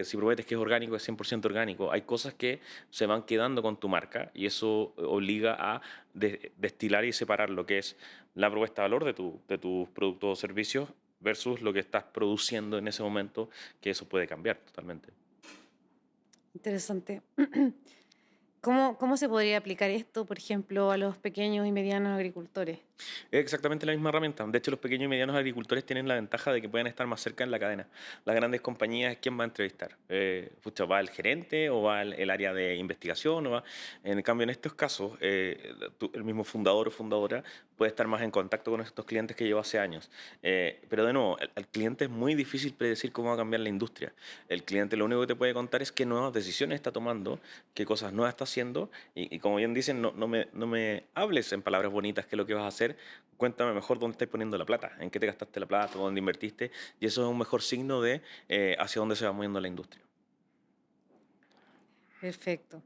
si prometes que es orgánico, es 100% orgánico. Hay cosas que se van quedando con tu marca y eso obliga a destilar y separar lo que es la propuesta de valor de tus productos o servicios versus lo que estás produciendo en ese momento, que eso puede cambiar totalmente. Interesante. ¿Cómo se podría aplicar esto, por ejemplo, a los pequeños y medianos agricultores? Es exactamente la misma herramienta. De hecho, los pequeños y medianos agricultores tienen la ventaja de que pueden estar más cerca en la cadena. Las grandes compañías, ¿quién va a entrevistar? Pucha, ¿va el gerente o va el área de investigación? O va... En cambio, en estos casos, el mismo fundador o fundadora puede estar más en contacto con estos clientes que lleva hace años. Pero de nuevo, al cliente es muy difícil predecir cómo va a cambiar la industria. El cliente lo único que te puede contar es qué nuevas decisiones está tomando, qué cosas nuevas está haciendo y como bien dicen, no me hables en palabras bonitas qué es lo que vas a hacer, cuéntame mejor dónde estás poniendo la plata, en qué te gastaste la plata, dónde invertiste, y eso es un mejor signo de hacia dónde se va moviendo la industria. Perfecto.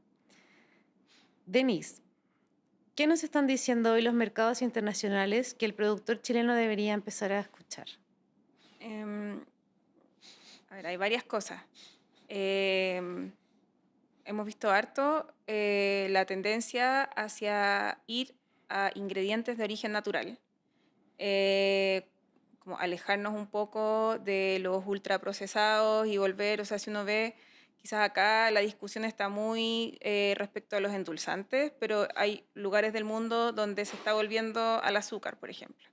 Denise, ¿qué nos están diciendo hoy los mercados internacionales que el productor chileno debería empezar a escuchar? Em, a ver, hay varias cosas. Em, Hemos visto harto la tendencia hacia ir a ingredientes de origen natural. Como alejarnos un poco de los ultraprocesados y volver, o sea, si uno ve, quizás acá la discusión está muy respecto a los endulzantes, pero hay lugares del mundo donde se está volviendo al azúcar, por ejemplo,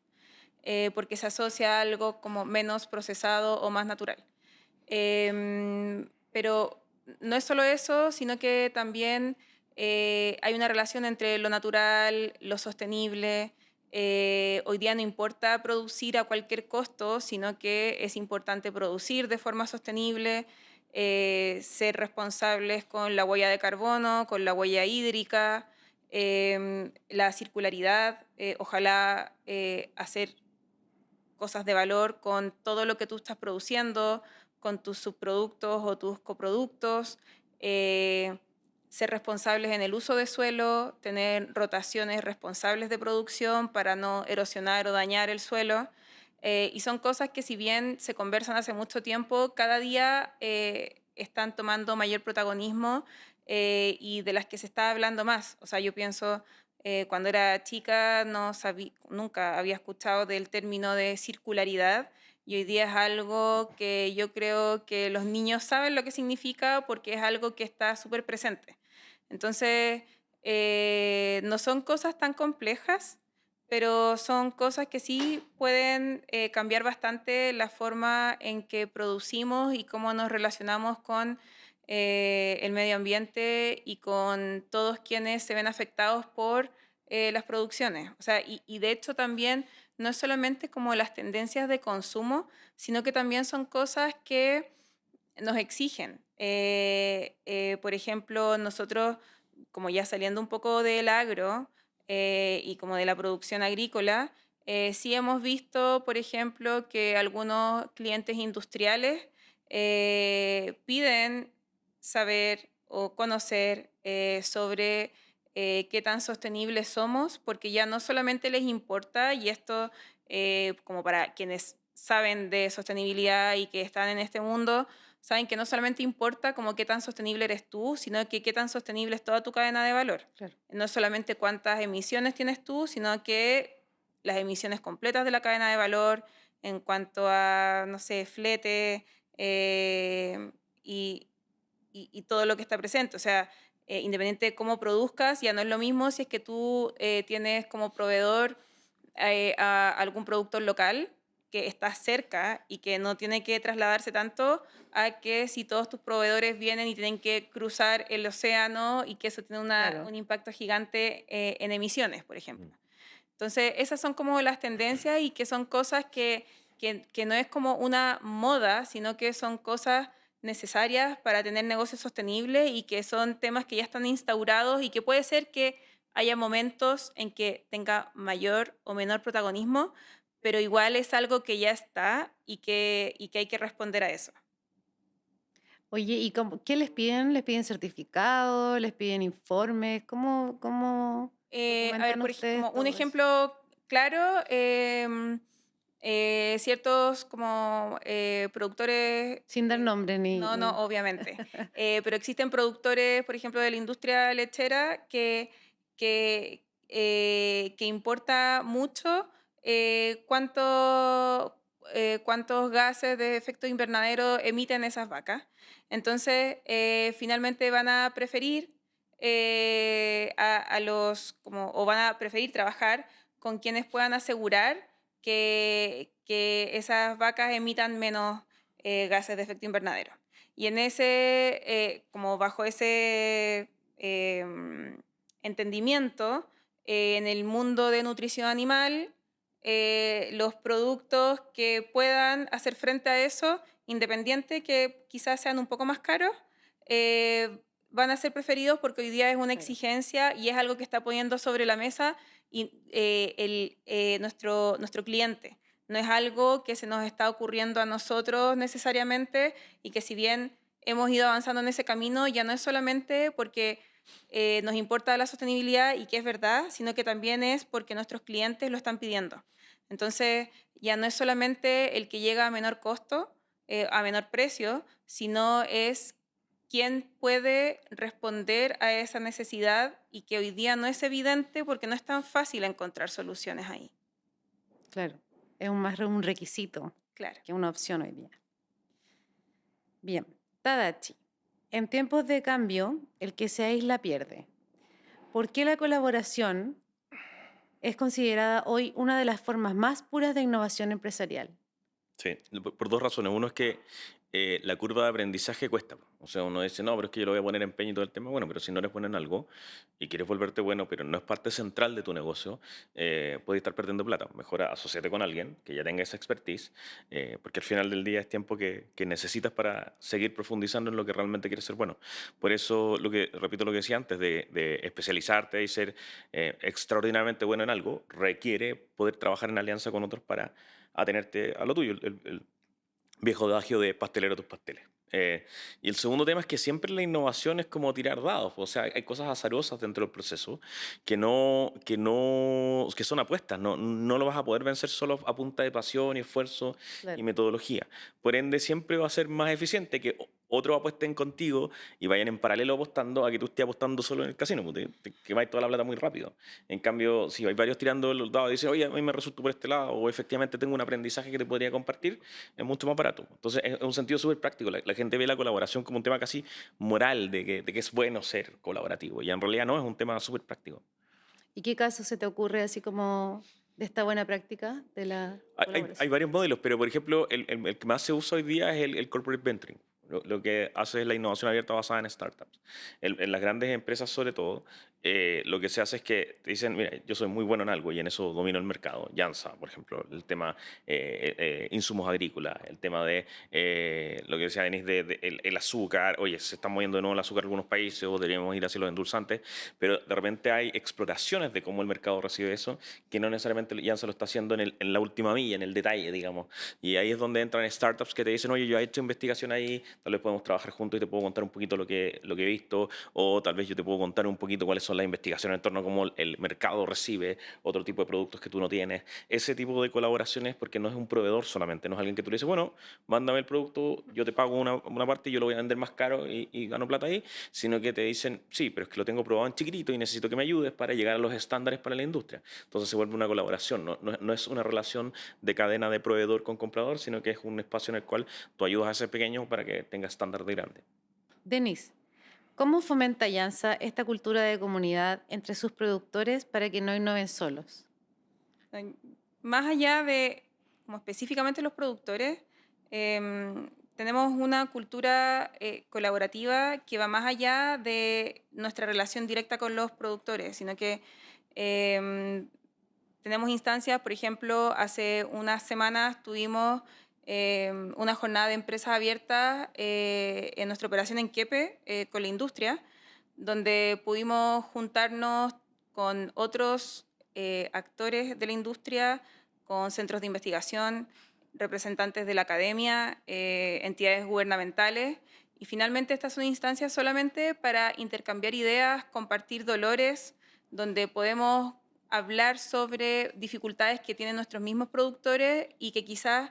porque se asocia a algo como menos procesado o más natural. Pero no es solo eso, sino que también hay una relación entre lo natural, lo sostenible. Hoy día no importa producir a cualquier costo, sino que es importante producir de forma sostenible, ser responsables con la huella de carbono, con la huella hídrica, la circularidad, ojalá hacer cosas de valor con todo lo que tú estás produciendo, con tus subproductos o tus coproductos, eh, ser responsables en el uso de suelo, tener rotaciones responsables de producción para no erosionar o dañar el suelo. Y son cosas que si bien se conversan hace mucho tiempo, cada día están tomando mayor protagonismo y de las que se está hablando más. O sea, yo pienso cuando era chica no nunca había escuchado del término de circularidad y hoy día es algo que yo creo que los niños saben lo que significa porque es algo que está súper presente. Entonces, no son cosas tan complejas, pero son cosas que sí pueden cambiar bastante la forma en que producimos y cómo nos relacionamos con el medio ambiente y con todos quienes se ven afectados por las producciones. O sea, y de hecho también no es solamente como las tendencias de consumo, sino que también son cosas que nos exigen. Por ejemplo, nosotros, como ya saliendo un poco del agro y como de la producción agrícola, sí hemos visto, por ejemplo, que algunos clientes industriales piden saber o conocer sobre qué tan sostenibles somos, porque ya no solamente les importa, y esto como para quienes saben de sostenibilidad y que están en este mundo, saben que no solamente importa como qué tan sostenible eres tú, sino que qué tan sostenible es toda tu cadena de valor. Claro. No solamente cuántas emisiones tienes tú, sino que las emisiones completas de la cadena de valor en cuanto a, no sé, flete y, y todo lo que está presente. O sea, independiente de cómo produzcas, ya no es lo mismo si es que tú tienes como proveedor a algún productor local que está cerca y que no tiene que trasladarse tanto a que si todos tus proveedores vienen y tienen que cruzar el océano y que eso tiene Claro. un impacto gigante en emisiones, por ejemplo. Mm. Entonces, esas son como las tendencias y que son cosas que no es como una moda, sino que son cosas necesarias para tener negocios sostenibles y que son temas que ya están instaurados y que puede ser que haya momentos en que tenga mayor o menor protagonismo, pero igual es algo que ya está y que hay que responder a eso. Oye, ¿y qué les piden? ¿Les piden certificados? ¿Les piden informes? ¿Cómo A ver, documentan como ustedes un todo eso? ejemplo claro, ciertos como productores, Sin dar nombre no, no, ni... obviamente, pero existen productores, por ejemplo, de la industria lechera que importa mucho cuántos gases de efecto invernadero emiten esas vacas. Entonces, finalmente van a preferir a los, como, o van a preferir trabajar con quienes puedan asegurar que esas vacas emitan menos gases de efecto invernadero. Y en ese, como bajo ese entendimiento, en el mundo de nutrición animal, los productos que puedan hacer frente a eso, independiente que quizás sean un poco más caros, van a ser preferidos porque hoy día es una Claro. exigencia y es algo que está poniendo sobre la mesa nuestro cliente. No es algo que se nos está ocurriendo a nosotros necesariamente y que si bien hemos ido avanzando en ese camino, ya no es solamente porque nos importa la sostenibilidad y que es verdad, sino que también es porque nuestros clientes lo están pidiendo. Entonces, ya no es solamente el que llega a menor costo, a menor precio, sino es quién puede responder a esa necesidad y que hoy día no es evidente porque no es tan fácil encontrar soluciones ahí. Claro, es más un requisito Claro. que una opción hoy día. Bien, Tadachi. En tiempos de cambio, el que se aísla pierde. ¿Por qué la colaboración es considerada hoy una de las formas más puras de innovación empresarial? Sí, por dos razones. Uno es que la curva de aprendizaje cuesta. O sea, uno dice, no, pero es que yo lo voy a poner empeño y todo el tema. Bueno, pero si no eres bueno en algo y quieres volverte bueno, pero no es parte central de tu negocio, puedes estar perdiendo plata. Mejor asociate con alguien que ya tenga esa expertise, porque al final del día es tiempo que necesitas para seguir profundizando en lo que realmente quieres ser bueno. Por eso, repito lo que decía antes, de especializarte y ser extraordinariamente bueno en algo, requiere poder trabajar en alianza con otros para atenerte a lo tuyo, el viejo adagio de pastelero tus pasteles. Y el segundo tema es que siempre la innovación es como tirar dados, o sea, hay cosas azarosas dentro del proceso que son apuestas, no lo vas a poder vencer solo a punta de pasión y esfuerzo y Claro. metodología. Por ende, siempre va a ser más eficiente que otros apuesten contigo y vayan en paralelo apostando a que tú estés apostando solo en el casino, porque te quemáis toda la plata muy rápido. En cambio, si hay varios tirando los dados y dicen, oye, a mí me resultó por este lado, o efectivamente tengo un aprendizaje que te podría compartir, es mucho más barato. Entonces, es un sentido súper práctico. La gente ve la colaboración como un tema casi moral, de que es bueno ser colaborativo. Y en realidad no, es un tema súper práctico. ¿Y qué caso se te ocurre así como de esta buena práctica de la Hay colaboración? varios modelos, pero por ejemplo, el que más se usa hoy día es el corporate venturing. Lo que hace es la innovación abierta basada en startups. En las grandes empresas, sobre todo, lo que se hace es que te dicen, mira, yo soy muy bueno en algo y en eso domino el mercado. Janssa, por ejemplo, el tema insumos agrícolas, el tema de lo que decía Denis, el azúcar. Oye, se está moviendo de nuevo el azúcar en algunos países o deberíamos ir hacia los endulzantes, pero de repente hay exploraciones de cómo el mercado recibe eso que no necesariamente Janssen lo está haciendo en la última milla, en el detalle, digamos. Y ahí es donde entran startups que te dicen, oye, yo he hecho investigación ahí, tal vez podemos trabajar juntos y te puedo contar un poquito lo que he visto, o tal vez yo te puedo contar un poquito cuáles son las investigaciones en torno a cómo el mercado recibe otro tipo de productos que tú no tienes. Ese tipo de colaboraciones, porque no es un proveedor solamente, no es alguien que tú le dices, bueno, mándame el producto, yo te pago una parte y yo lo voy a vender más caro y gano plata ahí, sino que te dicen, sí, pero es que lo tengo probado en chiquitito y necesito que me ayudes para llegar a los estándares para la industria. Entonces se vuelve una colaboración, no es una relación de cadena de proveedor con comprador, sino que es un espacio en el cual tú ayudas a ese pequeño para que tenga estándar de grande. Denise, ¿cómo fomenta Yansa esta cultura de comunidad entre sus productores para que no innoven solos? Ay, más allá de, como específicamente los productores, tenemos una cultura colaborativa que va más allá de nuestra relación directa con los productores, sino que em, tenemos instancias, por ejemplo, hace unas semanas tuvimos una jornada de empresas abiertas en nuestra operación en Quepe con la industria, donde pudimos juntarnos con otros actores de la industria, con centros de investigación, representantes de la academia, entidades gubernamentales. Y finalmente estas son instancias solamente para intercambiar ideas, compartir dolores, donde podemos hablar sobre dificultades que tienen nuestros mismos productores y que quizás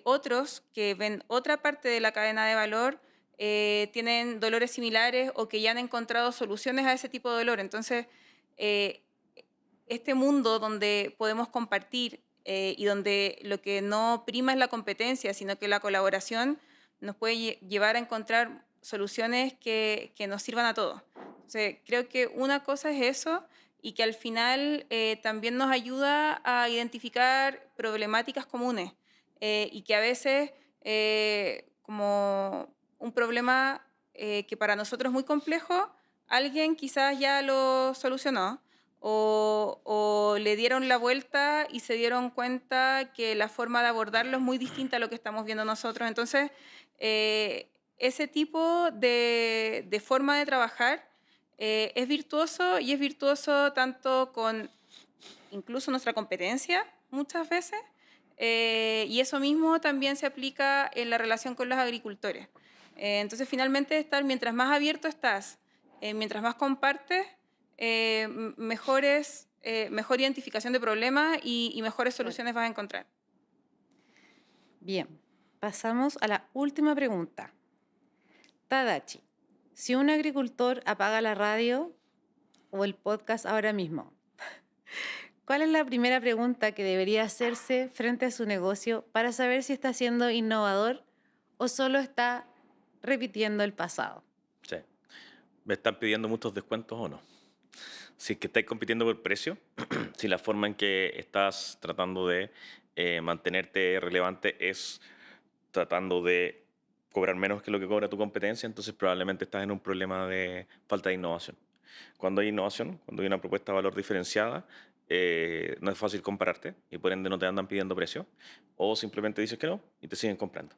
otros que ven otra parte de la cadena de valor tienen dolores similares o que ya han encontrado soluciones a ese tipo de dolor. Entonces, eh, este mundo donde podemos compartir y donde lo que no prima es la competencia, sino que la colaboración nos puede llevar a encontrar soluciones que nos sirvan a todos. Entonces, creo que una cosa es eso y que al final también nos ayuda a identificar problemáticas comunes y que a veces como un problema que para nosotros es muy complejo, alguien quizás ya lo solucionó o le dieron la vuelta y se dieron cuenta que la forma de abordarlo es muy distinta a lo que estamos viendo nosotros. Entonces, ese tipo de forma de trabajar es virtuoso y es virtuoso tanto con incluso nuestra competencia muchas veces y eso mismo también se aplica en la relación con los agricultores. Entonces, finalmente, mientras más abierto estás, mientras más compartes, mejor identificación de problemas y mejores Claro. soluciones vas a encontrar. Bien, pasamos a la última pregunta. Tadachi, si un agricultor apaga la radio o el podcast ahora mismo, ¿cuál es la primera pregunta que debería hacerse frente a su negocio para saber si está siendo innovador o solo está repitiendo el pasado? Sí. ¿Me están pidiendo muchos descuentos o no? Si es que estáis compitiendo por precio, si la forma en que estás tratando de mantenerte relevante es tratando de cobrar menos que lo que cobra tu competencia, entonces probablemente estás en un problema de falta de innovación. Cuando hay innovación, cuando hay una propuesta de valor diferenciada, no es fácil compararte y por ende no te andan pidiendo precio o simplemente dices que no y te siguen comprando.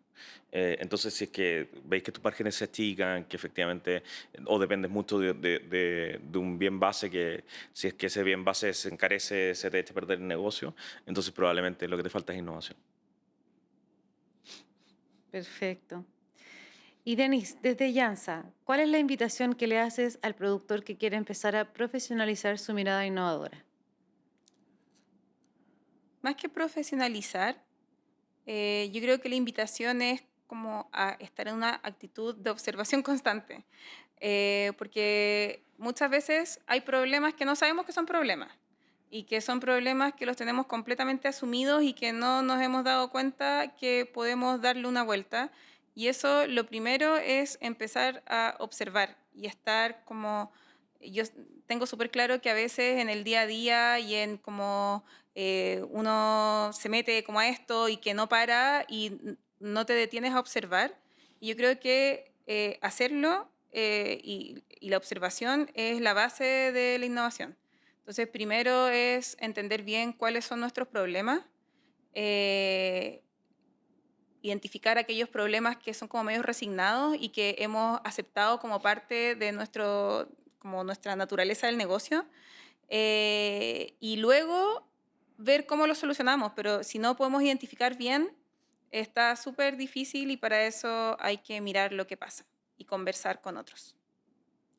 Entonces, si es que veis que tus márgenes se achican, que efectivamente, o dependes mucho de un bien base, que si es que ese bien base se encarece, se te echa a perder el negocio, entonces probablemente lo que te falta es innovación. Perfecto. Y Denis, desde Llanza, ¿cuál es la invitación que le haces al productor que quiere empezar a profesionalizar su mirada innovadora? Más que profesionalizar, yo creo que la invitación es como a estar en una actitud de observación constante, porque muchas veces hay problemas que no sabemos que son problemas y que son problemas que los tenemos completamente asumidos y que no nos hemos dado cuenta que podemos darle una vuelta. Y eso, lo primero es empezar a observar y estar como, yo tengo súper claro que a veces en el día a día y en como uno se mete como a esto y que no para y no te detienes a observar. Y yo creo que hacerlo y la observación es la base de la innovación. Entonces, primero es entender bien cuáles son nuestros problemas, eh, identificar aquellos problemas que son como medios resignados y que hemos aceptado como parte de como nuestra naturaleza del negocio y luego ver cómo lo solucionamos, pero si no podemos identificar bien, está súper difícil y para eso hay que mirar lo que pasa y conversar con otros.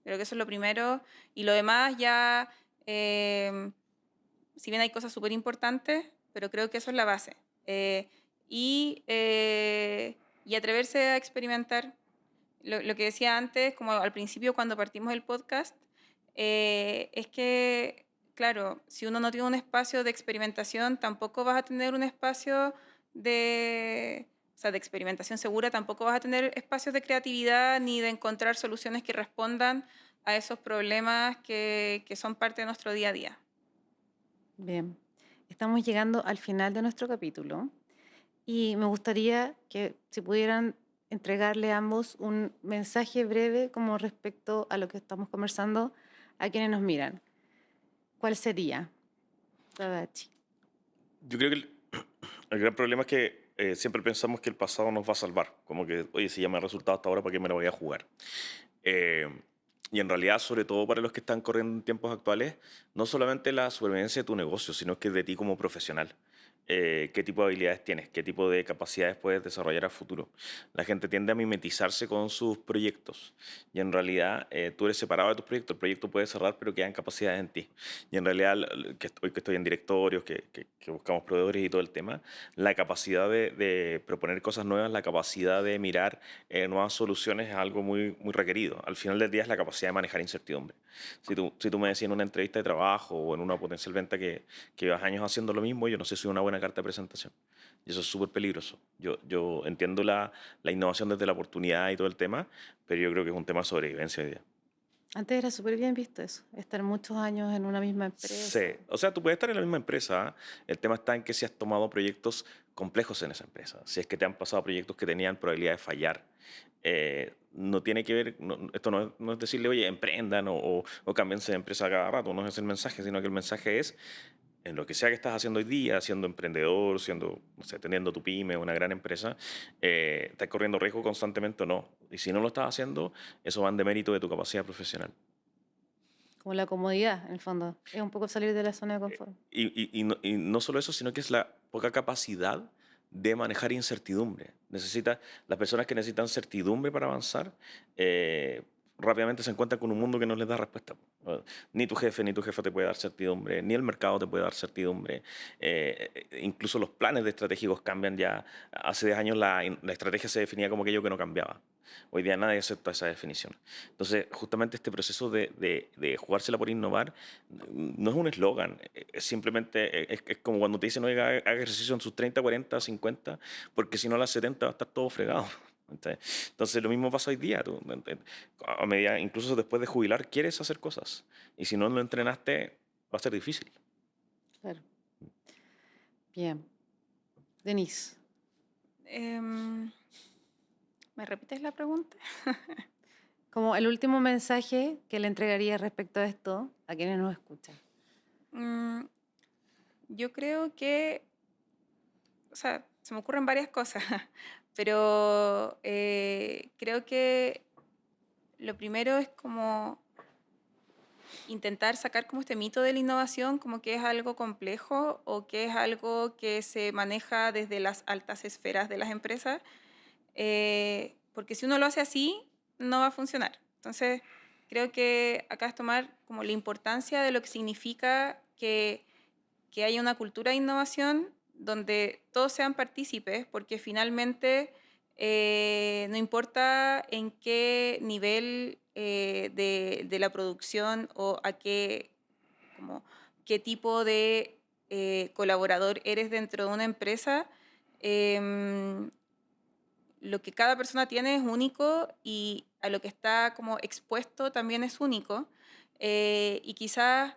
Creo que eso es lo primero y lo demás ya, si bien hay cosas súper importantes, pero creo que eso es la base. Y atreverse a experimentar. Lo que decía antes, como al principio cuando partimos el podcast, es que, claro, si uno no tiene un espacio de experimentación, tampoco vas a tener un espacio o sea, de experimentación segura, tampoco vas a tener espacios de creatividad ni de encontrar soluciones que respondan a esos problemas que son parte de nuestro día a día. Bien, estamos llegando al final de nuestro capítulo y me gustaría que si pudieran entregarle a ambos un mensaje breve como respecto a lo que estamos conversando a quienes nos miran. ¿Cuál sería, Tadachi? Yo creo que el gran problema es que siempre pensamos que el pasado nos va a salvar. Como que, oye, si ya me ha resultado hasta ahora, ¿para qué me lo voy a jugar? Eh, y en realidad, sobre todo para los que están corriendo en tiempos actuales, no solamente la supervivencia de tu negocio, sino que de ti como profesional. ¿Qué tipo de habilidades tienes? ¿Qué tipo de capacidades puedes desarrollar a futuro? La gente tiende a mimetizarse con sus proyectos y en realidad tú eres separado de tus proyectos. El proyecto puede cerrar, pero quedan capacidades en ti. Y en realidad, que estoy en directorios, que buscamos proveedores y todo el tema, la capacidad de proponer cosas nuevas, la capacidad de mirar nuevas soluciones es algo muy, muy requerido. Al final del día es la capacidad de manejar incertidumbre. Si tú me decías en una entrevista de trabajo o en una potencial venta que llevas años haciendo lo mismo, yo no sé si es una buena carta de presentación. Y eso es súper peligroso. Yo entiendo la innovación desde la oportunidad y todo el tema, pero yo creo que es un tema de sobrevivencia hoy día. Antes era súper bien visto eso, estar muchos años en una misma Sí, empresa. o sea, tú puedes estar en la misma empresa. El tema está en que si has tomado proyectos complejos en esa empresa, si es que te han pasado proyectos que tenían probabilidad de fallar. No tiene que ver, esto no es decirle, oye, emprendan o cámbiense de empresa cada rato, no es el mensaje, sino que el mensaje es, en lo que sea que estás haciendo hoy día, siendo emprendedor, siendo, no sé, teniendo tu pyme, una gran empresa, estás corriendo riesgo constantemente o no. Y si no lo estás haciendo, eso va en demérito de tu capacidad profesional. Como la comodidad, en el fondo. Es un poco salir de la zona de confort. Y no solo eso, sino que es la poca capacidad de manejar incertidumbre. Las personas que necesitan certidumbre para avanzar, rápidamente se encuentran con un mundo que no les da respuesta. Ni tu jefe ni tu jefa te puede dar certidumbre, ni el mercado te puede dar certidumbre. Incluso los planes de estratégicos cambian ya. Hace 10 años la estrategia se definía como aquello que no cambiaba. Hoy día nadie acepta esa definición. Entonces, justamente este proceso de jugársela por innovar no es un eslogan, es simplemente, es como cuando te dicen, oiga, haga ejercicio en sus 30, 40, 50, porque si no a las 70 va a estar todo fregado. Entonces, lo mismo pasa hoy día. A medida, incluso después de jubilar, quieres hacer cosas. Y si no lo entrenaste, va a ser difícil. Claro. Bien. Denise, Em, ¿Me repites la pregunta? como el último mensaje que le entregaría respecto a esto a quienes nos escuchan. Mm, yo creo que, o sea, se me ocurren varias cosas, pero creo que lo primero es como intentar sacar como este mito de la innovación, como que es algo complejo o que es algo que se maneja desde las altas esferas de las empresas, porque si uno lo hace así, no va a funcionar. Entonces, creo que acá es tomar como la importancia de lo que significa que haya una cultura de innovación donde todos sean partícipes, porque finalmente no importa en qué nivel de la producción o a qué, como, qué tipo de colaborador eres dentro de una empresa, em, lo que cada persona tiene es único y a lo que está como expuesto también es único. Y quizás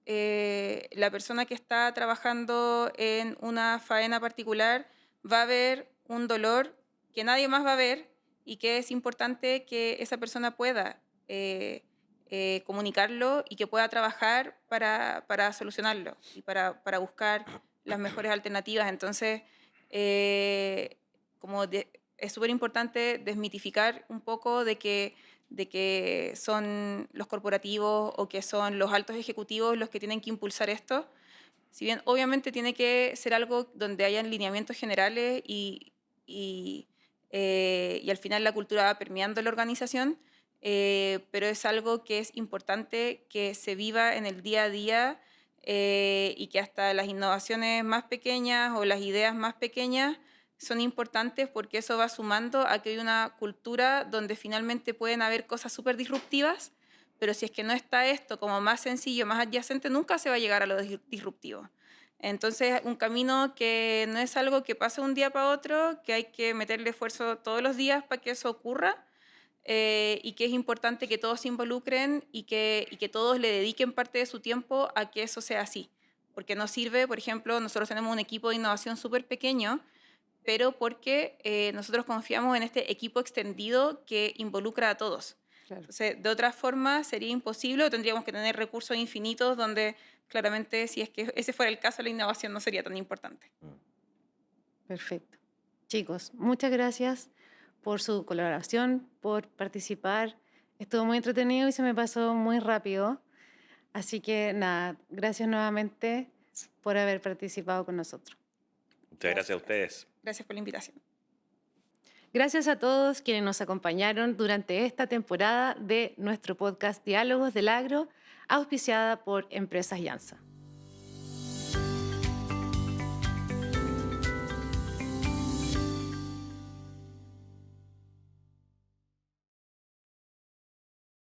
la persona que está trabajando en una faena particular va a ver un dolor que nadie más va a ver y que es importante que esa persona pueda comunicarlo y que pueda trabajar para solucionarlo y para buscar las mejores alternativas. Entonces, como es súper importante desmitificar un poco de que son los corporativos o que son los altos ejecutivos los que tienen que impulsar esto. Si bien obviamente tiene que ser algo donde hayan lineamientos generales y al final la cultura va permeando la organización, pero es algo que es importante que se viva en el día a día y que hasta las innovaciones más pequeñas o las ideas más pequeñas son importantes porque eso va sumando a que hay una cultura donde finalmente pueden haber cosas súper disruptivas, pero si es que no está esto como más sencillo, más adyacente, nunca se va a llegar a lo disruptivo. Entonces, un camino que no es algo que pase un día para otro, que hay que meterle esfuerzo todos los días para que eso ocurra y que es importante que todos se involucren y que todos le dediquen parte de su tiempo a que eso sea así. Porque nos sirve, por ejemplo, nosotros tenemos un equipo de innovación súper pequeño, pero porque nosotros confiamos en este equipo extendido que involucra a todos. Claro. Entonces, de otra forma sería imposible o tendríamos que tener recursos infinitos donde claramente si es que ese fuera el caso, la innovación no sería tan importante. Perfecto. Chicos, muchas gracias por su colaboración, por participar. Estuvo muy entretenido y se me pasó muy rápido. Así que nada, gracias nuevamente por haber participado con nosotros. Muchas gracias a ustedes. Gracias por la invitación. Gracias a todos quienes nos acompañaron durante esta temporada de nuestro podcast Diálogos del Agro, auspiciada por Empresas Llanza.